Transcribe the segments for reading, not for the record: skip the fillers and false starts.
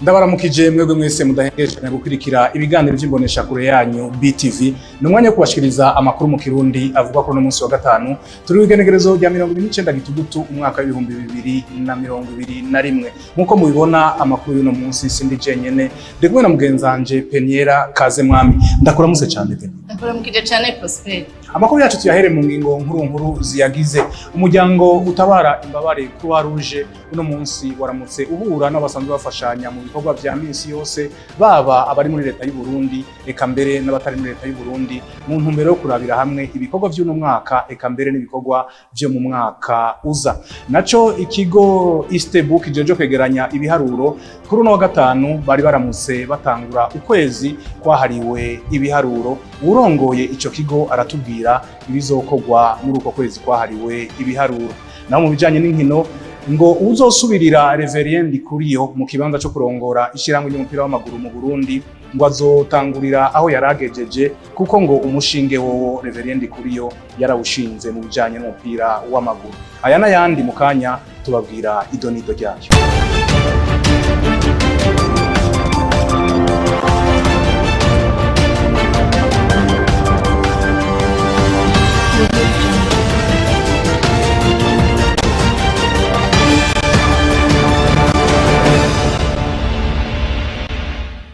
Ndabaramukije mwebwe mwese mudahengeshanya gukurikira ibiganiro by'imbonesha kure yanyu BTV numwanya wo kubashikiriza amakuru mu Kirundi avuga ko no munsi wa gatanu turi wigenegerezo rya 29 gitugutu umwaka w'ibihumbi 2021 nkuko mubibona amakuru y'uno munsi sindi jenyene ndegwe na mugenzanje Peniera Kaze Mwami ndakuramutse cyane Peniera. Ndakuramukije cyane Prosper. Amakuru yacu tuyahere mu ngingo nkuru ziyagize umuryango utabara imbabare Croix Rouge uno munsi waramutse uhura n'abasanzwe bafashanya mu bikorwa vya minsi yose baba abari muri leta y'u Burundi eka mbere n'abatari muri leta y'u Burundi mu ntumbero yo kurabira hamwe ibikorwa vy'uno mwaka eka mbere n'ibikorwa vyo mu mwaka uza. Naco ikigo Eastbook jeje kwegeranya ibiharuro kuri no wa gatanu bari baramutse batangura ukwezi kwahariwe ibiharuro. Urongoye ico kigo aratubwira ibizokorwa muri uko kwezi kwahariwe ibiharuro. Naho mu bijanye n'inkino ngo uzosubirira Reverien Ndikuriyo mu kibanza cyo kurongora ishirango ry'umupira w'amaguru mu Burundi ngo azotangurira aho yaragejeje kuko ngo umushinge wowo Reverien Ndikuriyo yarawushinze mu bijanye n'umupira w'amaguru. Aya n'ayandi mu kanya tubabwira idonido ryayo.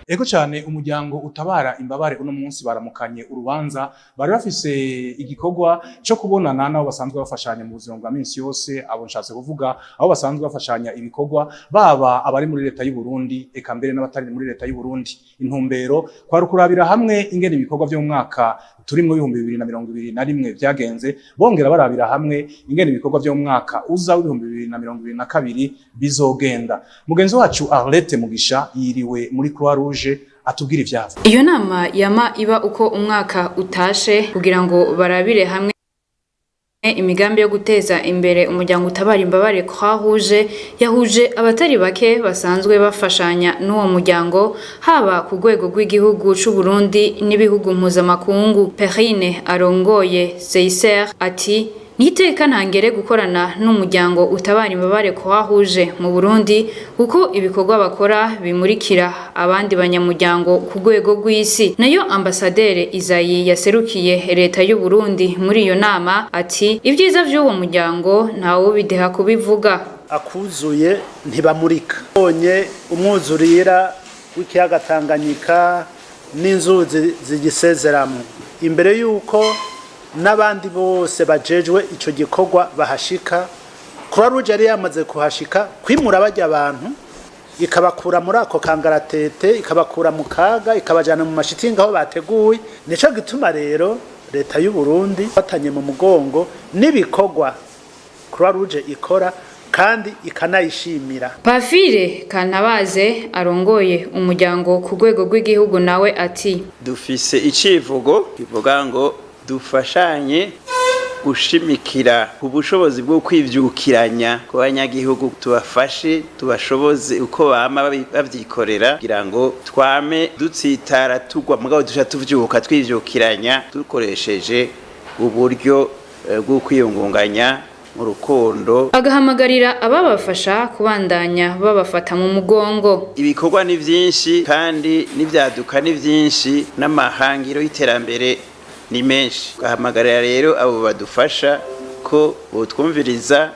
Ego cyane umuryango utabara imbabare uno munsi baramukanye urubanza bari bafise igikorwa cyo kubonana nabo basanzwe bafashanya mu buzima bwa minsi yose abo nshatse kuvuga aho basanzwe bafashanya ibikorwa baba abari muri leta y'u Burundi eka mbere n'abatari muri leta y'u Burundi. Intumbero kwari kurabira hamwe ingene ibikorwa byo mu mwaka turimwe 2021 byagenze bongera barabira hamwe ingene ibikorwa byo mu mwaka uza 2022 bizogenda. Mugenzi wacu Arlette Mugisha yiriwe muri Croix Rouge atubwira ivyavo. Iyo nama yama iba uko umwaka utashe kugira ngo barabire hamwe imigambi yo guteza imbere umuryango utabara imbabare Croix Rouge yahuje abatari bake basanzwe bafashanya n'uwo muryango haba ku rwego rw'igihugu c'u Burundi n'ibihugu mpuzamakungu. Perrine arongoye Seiser ati niteka ntangere gukorana n'umuryango utabara imbabare Croix Rouge mu Burundi kuko ibikorwa bakora bimurikira abandi banyamuryango ku rwego rw'isi. Nayo ambasaderi Izayi yaserukiye leta y'u Burundi muri iyo nama ati ibyiza by'uwo muryango ntawo bideha kubivuga. Akuzuye ntibamurika onye umwuzurira w'ikiyaga Tanganyika n'inzuzi zigisezeramo imbere yuko n'abandi bose bajejwe ico gikorwa bahashika. Croix Rouge yari yamaze kuhashika kwimura bajya abantu ikabakura muri ako kangaratete ikabakura mu kaga ikabajana mu mashitinga aho bateguye. Nico gituma rero leta y'u Burundi batanye mu mugongo n'ibikorwa Croix Rouge ikora kandi ikanayishimira. Pafire Kantabaze arongoye umuryango ku rwego rw'igihugu nawe ati dufise icivugo kivuga ngo dufashanye gushimikira ubushobozi bwo kwivyukiranya ku banyagihugu tubafashe tubashoboze uko bama bavyikorera kugira ngo twame dutsitara tugwa mugabo dusha tuvyuka twivyukiranya dukoresheje uburyo bwo kwiyungunganya mu rukundo. Agahamagarira ababafasha kubandanya babafata mu mugongo. Ibikorwa ni vyinshi kandi n'ivyaduka ni vyinshi n'amahangiro y'iterambere ni menshi. Gahamagarira rero abo badufasha ko botwumviriza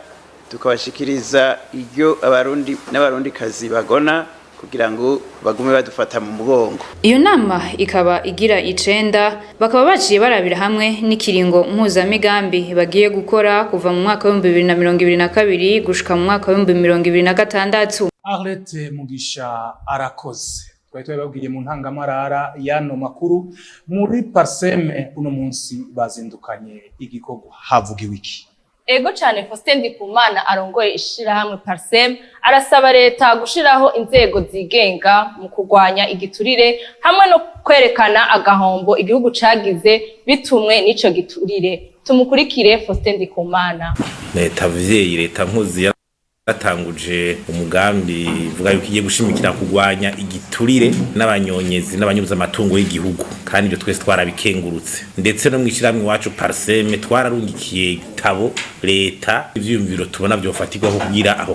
tukabashikiriza iryo abarundi n'abarundi kazi bagona kugira ngo bagume badufata mu mugongo. Iyo nama ikaba igira 9 bakaba baciye barabira hamwe n'ikiringo mpuzamigambi bagiye gukora kuva mu mwaka wa 2022 gushika mu mwaka wa 2026. Arlette Mugisha arakoze. Twari twababwiye mu ntangamarara yano makuru muri Parseme uno munsi bazindukanye igikorwa havugiwe iki. Ego cyane Faustin Ndikumana arongoye ishirahamwe Parseme arasaba leta gushiraho inzego zigenga mu kurwanya igiturire hamwe no kwerekana agahombo igihugu cagize bitumwe n'ico giturire. Tumukurikire Faustin Ndikumana. Leta vyeyi leta nkuzi batanguje umugambi vuga yuko igiye gushimikira kugwanya igiturire n'abanyonyezi n'abanyuza amatungo y'igihugu kandi ibyo twese twarabikengurutse ndetse no mwishiramwe wacu Parseme twararungikiye igitabo leta ivyumviro tubona byofatirwa ko kugira aho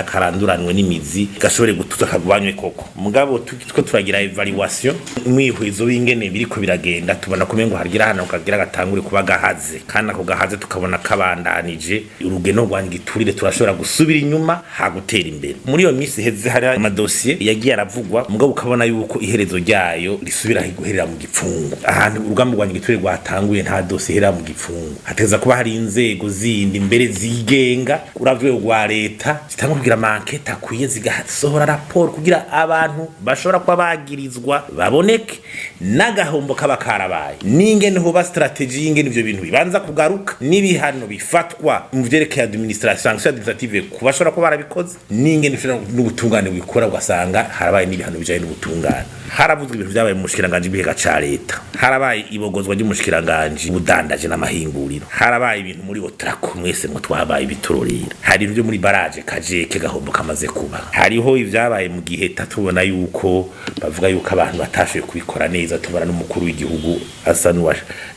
karanduranwe n'imizi gashobore gutuza kagwanywe koko mugabo tuko turagira evaluation mwihwezo bingene biriko biragenda tubona kumengo hargira hana ukagira gatangure kuba gahaze kandi ako gahaze tukabona kabandanije urugeno rwanya igiturire turashobora gusubira inyuma hagutera imbere muri iyo misi heze hari amadosiye yagiye aravugwa mugabo ukabona yuko iherezo ryayo risubira guherera mu gipfungu ahantu urugamba rwanya igiturire rwatanguye nta dosiye herera mu gipfungu hateza kuba hari inzego zindi mbere zigenga uravye rwa leta zitanga kugira manketa kuye zigasohora raporo kugira abantu bashobora kuba bagirizwa baboneke n'agahombo kaba karabaye n'ingene hoba strategy y'ingene ivyo bintu bibanza kugaruka n'ibihano bifatwa mu vyerekeye administration sanction administrative kubashobora kuba barabikoze n'ingene n'ubutungane bikora ugasanga harabaye n'ibihano bijanye n'ubutungane haravuzwe ibintu byabaye mu mushikiranganje bihega ca leta harabaye ibogozwa ry'umushikiranganje budandaje n'amahinguriro harabaye ibintu muri otrako mwese ngo twabaye bitororera hari ibyo muri baraje kajeke gahombo kamaze kuba hariho ivyabaye mu gihe tatubona yuko bavuga yuko abantu batashoye kubikora neza tubara n'umukuru w'igihugu asa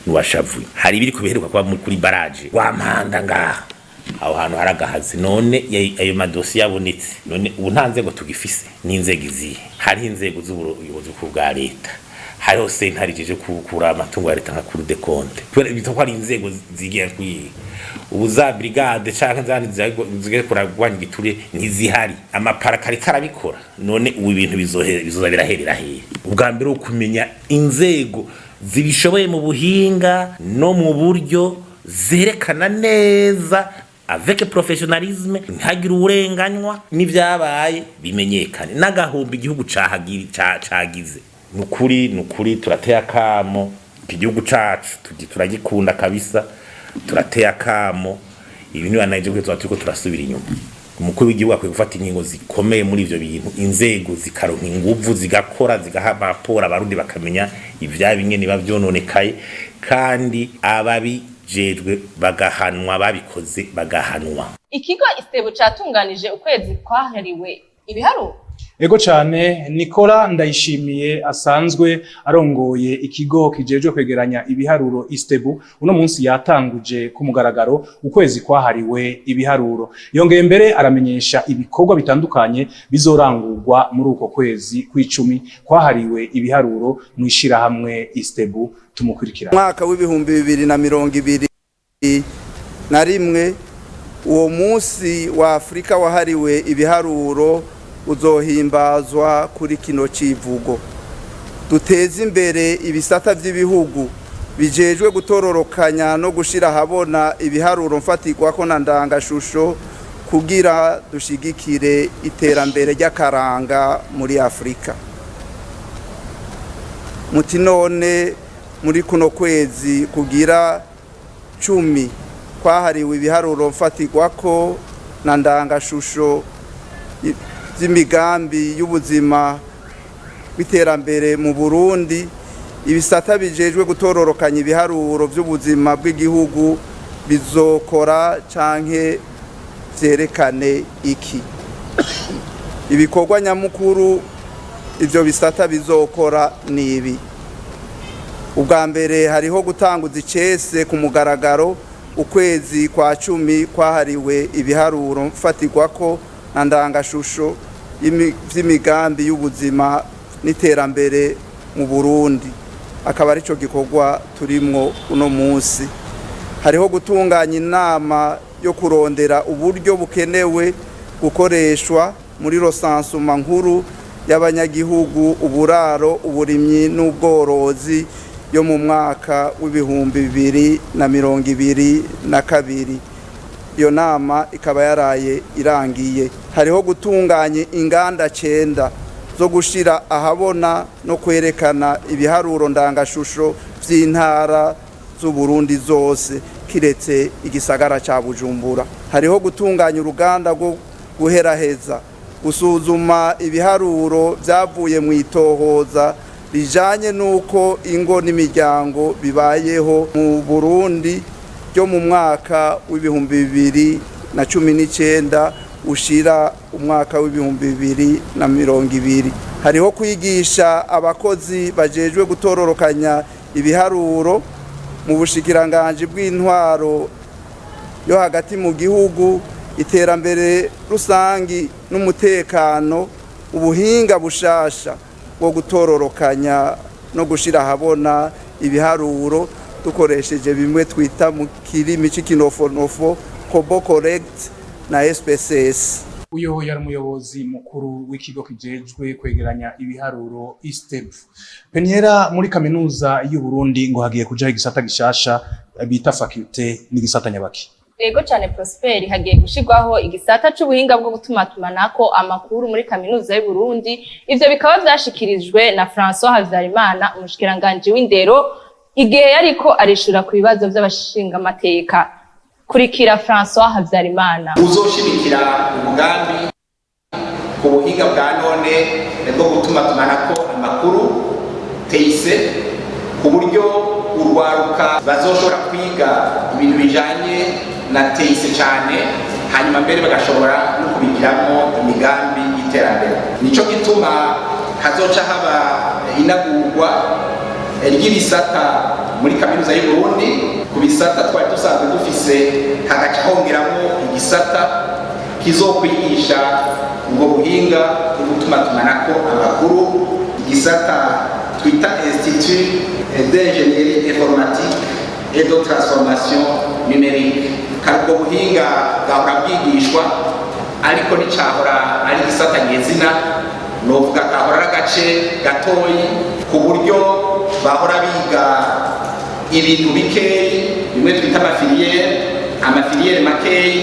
n'uwashavuye hari ibiri kubiheruka kuba muri baraje wampanda ngaha aho hantu haragahaze none ayo madosi yabonetse none ubu nta nzego tugifise n'inzego izihe hari inzego z'ubuyobozi bwa leta hariho sentare jeje kukura amatungo ya leta nka Cour des comptes bitwa ari inzego zigiye kwiga ubu za brigade canke zandi zigiye kuragwanya igiturire ntizihari amapara kari karabikora none ubu ibintu bizoza biraherera hehe ubwa mbere ukumenya inzego zibishoboye mu buhinga no mu buryo zerekana neza avec professionnalisme ntagira urenganywa n'ivyabaye bimenyekane n'agahomba igihugu cagize nukuri turateye akamo igihugu cacu turagikunda kabisa turateye akamo ibintu banaje kwezo turiko turasubira inyuma umukuru w'igihugu akwiye gufata ingingo zikomeye muri ivyo bintu inzego zikaronka inguvu zigakora zigaha raporo abarundi bakamenya ivya bingene bavyononekaye kandi ababijejwe bagahanwa babikoze bagahanwa ikigo Istebu catunganije ukwezi kwahariwe ibiharuro Ego cyane Nicola Ndayishimiye asanzwe arongoye ikigo kijejwe kwegeranya ibiharuro Istebu uno munsi yatanguje ku mugaragaro ukwezi kwahariwe ibiharuro yongeye mbere aramenyesha ibikorwa bitandukanye bizorangurwa muri uko kwezi kw'icumi kwahariwe ibiharuro mwishira hamwe Istebu tumukurikira mwaka w'ibihumbi 2021 uwo munsi wa Afrika wahariwe ibiharuro uzohimbazwa kuri kino civugo duteze imbere ibisata by'ibihugu bijejwe gutororokanya no gushira habona ibiharuro mfatirwa ko na ndangashusho kugira dushigikire iterambere ry'akaranga muri Afrika muti none muri kuno kwezi kugira 10 kwahariwe ibiharuro mfatirwa ko na ndangashusho z'imigambi y'ubuzima biterambere mu Burundi ibisata bijejwe gutororokanya ibiharuro by'ubuzima bw'igihugu bizokora canke vyerekane iki ibikorwa nyamukuru ivyo bisata bizokora nibi ubwa mbere hariho gutanguza icese ku mugaragaro ukwezi kwa 10 kwahariwe ibiharuro mfatirwa ko na ndangashusho y'imigambi y'ubuzima n'iterambere mu Burundi akaba arico gikorwa turimwo uno munsi hariho gutunganya inama yo kurondera uburyo bukenewe gukoreshwa muri rosansuma nkuru y'abanyagihugu uburaro uburimyi n'ubworozi yo mu mwaka w'ibihumbi 2022 iyo nama ikaba yaraye irangiye hariho gutunganya inganda 9 zo gushira ahabona no kwerekana ibiharuro ndangashusho vy'intara z'u Burundi zose kiretse igisagara ca Bujumbura hariho gutunganya uruganda rwo guheraheza gusuzuma ibiharuro vyavuye mu itohoza bijanye nuko ingo n'imiryango bibayeho mu Burundi ryo mu mwaka w'ibihumbi 2019 ushira umwaka w'ibihumbi 2020. Hariho kwigisha abakozi bajejwe gutororokanya ibiharuro mu bushikiranganje bw'intwaro yo hagati mu gihugu, iterambere rusangi n'umutekano, ubuhinga bushasha bwo gutororokanya no gushira habona ibiharuro dukoresheje bimwe twita mu kirimi c'ikinofonofo Kobo Correct na SPSS. Uyo yari umuyobozi mukuru w'ikigo kijejwe kwegeranya ibiharuro ISTEB. Peniera, muri kaminuza y'u Burundi ngo hagiye kujaho igisata gishasha bita faculté n'igisata nyabaki. Yego cyane Prosper, hagiye gushirwaho igisata c'ubuhinga bwo gutumatumanako amakuru muri kaminuza y'u Burundi. Ivyo bikaba vyashikirijwe na François Havyarimana, umushikiranganje w'indero, igihe yariko arishura ku bibazo vy'abashinga amateka. Kurikira François Havyarimana. Uzoshimikira umugambi ku buhinga bwa none bwo gutumatumanako amakuru TIC, ku buryo urwaruka bazoshobora kwiga ibintu bijanye na TIC cyane, hanyuma mbere bagashobora no kubigiramo imigambi y'iterambere. Nico gituma hazoca haba inagurwa ry'ibisata muri kaminuza y'u Burundi. Ku bisata twari dusanzwe dufise hagaca hongeramo igisata kizokwigisha ubwo buhinga bwo gutumatumanako amakuru, igisata twita Institut d'Ingénierie Informatique et de Transformation Numérique. Ubwo buhinga bwahora bwigishwa ariko nicahora ari igisata nyezina, novuga kahora agace gatoyi, ku buryo bahora biga ibintu bikeyi bimwe twita amafiliyere makeyi,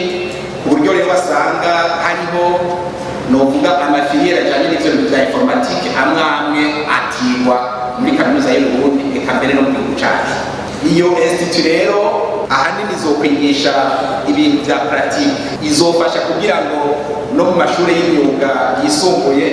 ku buryo rero basanga hariho novuga amafiliyere ajanye n'ivyo bintu vya informatique amwe atigwa muri kaminuza y'u Burundi, eka mbere no mu gihugu cacu. Iyo institut rero ahanini izokwigisha ibintu vya pratique, izofasha kugira ngo no mu mashuri y'imyuga yisumbuye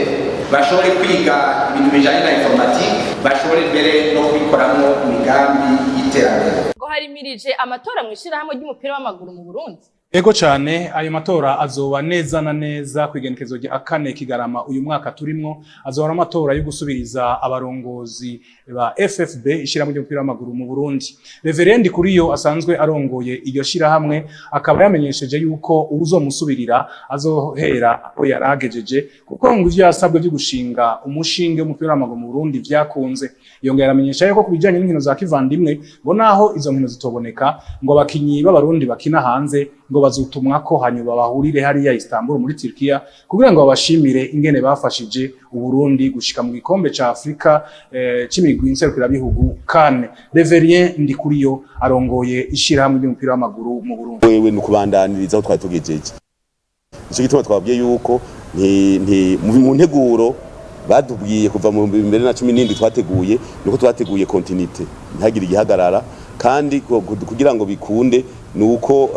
bashobore kwiga ibintu bijanye na informatique, bashobore mbere no kubikoramwo imigambi y'iterambere. Ngo harimirije amatora mu ishirahamwe ry'umupira w'amaguru mu Burundi. Ego cyane, ayo matora azoba neza na neza kwigenekezo rya 4 Kigarama uyu mwaka turimwo. Azoba amatora yo gusubiriza abarongozi ba FFB, ishirahamwe ry'umupira w'amaguru mu Burundi. Reverend Kuriyo asanzwe arongoye iryo shirahamwe, akaba yamenyesheje yuko uzomusubirira azohera aho yaragejeje, kuko ngo ivyo yasabwe byo gushinga umushinge w'umupira w'amaguru mu Burundi vyakunze. Yongera amenyesha yuko kubijanye n'inkino za kivandimwe ngo naho izo nkino zitoboneka, ngo abakinyi b'abarundi bakina hanze ngo bazutumwa ko hanyuma bahurire hariya Istanbul muri Turkiya kugira ngo babashimire ingene bafashije Uburundi gushika mu gikombe ca Afrika c'imigwi nserukirabihugu CAN. Reverien Ndikuriyo arongoye ishirahamwe ry'umupira w'amaguru mu Burundi. Wewe nukubandaniriza aho twari tugejeje. Ico gituma twabwiye yuko mu nteguro badubwiye kuva mu 2017 twateguye nuko twateguye continuité ntagire igihagarara, kandi kugira ngo bikunde nuko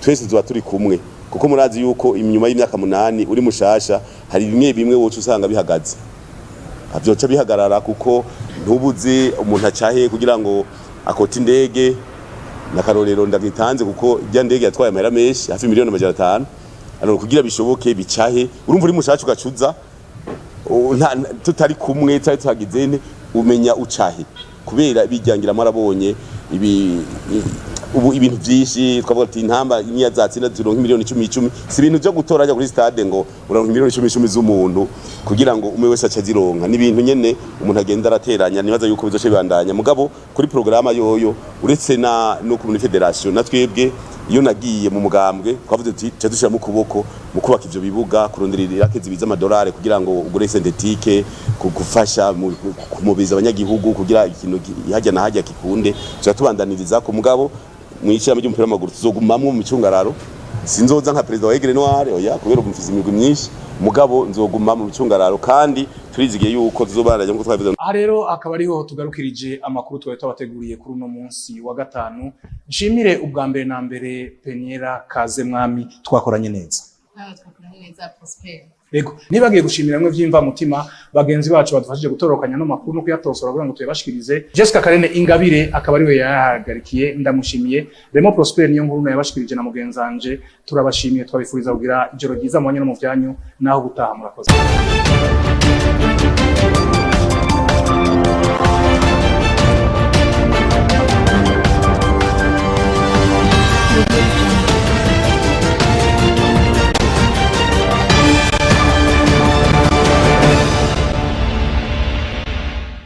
twese tuba turi kumwe, kuko murazi yuko inyuma y'imyaka 8 uri mushasha hari bimwe wocu usanga bihagaze, avyoca bihagarara kuko ntubuze umuntu acahe kugira ngo akota indege nakarorero ndagitanze, kuko ijya ndege yatwaye amahera menshi hafi $500,000, ano kugira bishoboke bicahe urumva uri mushasha ugacuza tutari kumwe tutari tuhagizene umenya ucahe, kubera bijyangira marabonye ubu ibintu byinshi twavuga ati intamba imya zatsinda turonka miliyoni 10 si ibintu byo gutoranya kuri stade ngo uronka miliyoni 10 z'umuntu kugira ngo umwe wese acazironka, ni ibintu nyene umuntu agenda arateranya, nibaza yuko bizoce bibandanya. Mugabo kuri programa yoyo uretse no ku federation natwebwe iyo nagiye mu mugambwe twavuze ati cadushira mu kuboko mu kubaka ivyo bibuga, kuronderera rakezi biza amadolari kugira ngo ugure synthetique, kugufasha kumubiza abanyagihugu kugira ikintu ihajya na hajya kikunde, tubandaniriza ko mugabo mwishira mu ry'umupira w'amaguru tuzogumamwe mu micungararo. Sinzoza nka president wa Aigle Noir oya, kubera umufisi imigwi myinshi, mugabo nzoguma mu micungararo kandi turizigiye yuko tuzobaranya nko twabivuze. Aha rero akaba ariho tugarukirije amakuru twaye twabateguriye kuri uno munsi wa gatanu. Nshimire ubwa mbere na mbere Peniera Kaze Mwami, twakoranye neza. Twakoranye neza Prosper. Ego nibagiye gushimira mwe vyimva mutima bagenzi bacu badufashije gutorokanya no makuru no kuyatosora kugira ngo tuyabashikirize. Jessica Karene Ingabire akaba ari we yahagarikiye, ndamushimiye. Remo Prosper niyo nkuru yabashikirije na mugenzanje, turabashimiye twabifuriza kugira ijoro ryiza mu no mu vyanyu naho gutaha murakoze. Thank you.